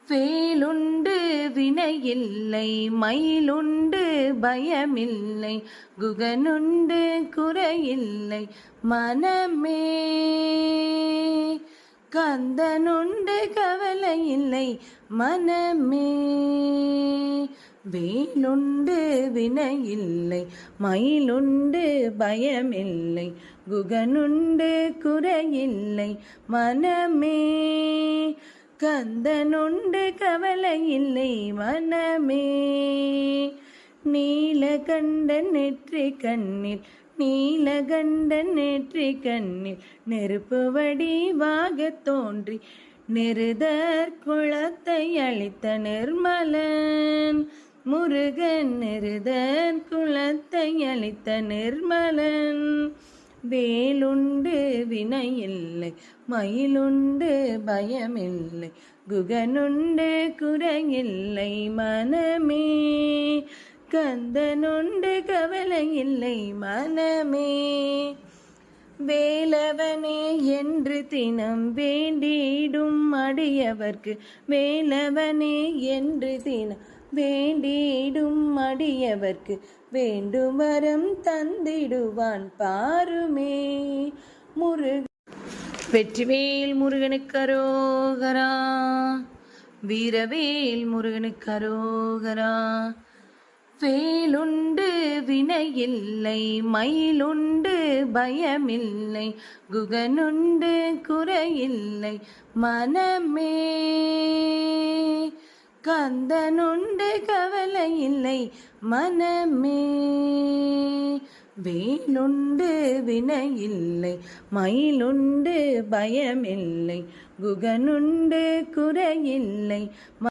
வேலுண்டு வினையில்லை மயிலுண்டு பயமில்லை குகனுண்டு குறையில்லை மனமே. கந்தனுண்டு கவலையில்லை மனமே. வேலுண்டு வினையில்லை மயிலுண்டு பயமில்லை குகனுண்டு குறையில்லை மனமே. கந்தனுண்டு கவலையில்லை மனமே. நீலகண்டன் நெற்றி கண்ணில் நீலகண்டன் நெற்றி கண்ணில் நெருப்பு வடிவாக தோன்றி நிருதர் குலத்தை அளித்த நிர்மலன் முருகன். நிருதர் குலத்தை அளித்த நிர்மலன். வேலுண்டு வினையில்லை மயிலுண்டு பயமில்லை குகனுண்டு குறையில்லை மனமே. கந்தனுண்டு கவலையில்லை மனமே. வேலவனே என்று தினம் வேண்டிடும் அடியவர்க்கு வேலவனே என்று தினம் வேண்டிடும் அடியவர்க்கு வேண்டும் வரம் தந்திடுவான் பாருமே. முருக வெற்றிவேல் முருகனுக்கு அரோகரா. வீரவேல் முருகனுக்கு அரோகரா. வேலுண்டு வினையில்லை மயிலுண்டு பயமில்லை குகனுண்டு குறையில்லை மனமே. கந்தனுண்டு கவலையில்லை மனமே. வேலுண்டு வினையில்லை மயிலுண்டு பயமில்லை குகனுண்டு குறையில்லை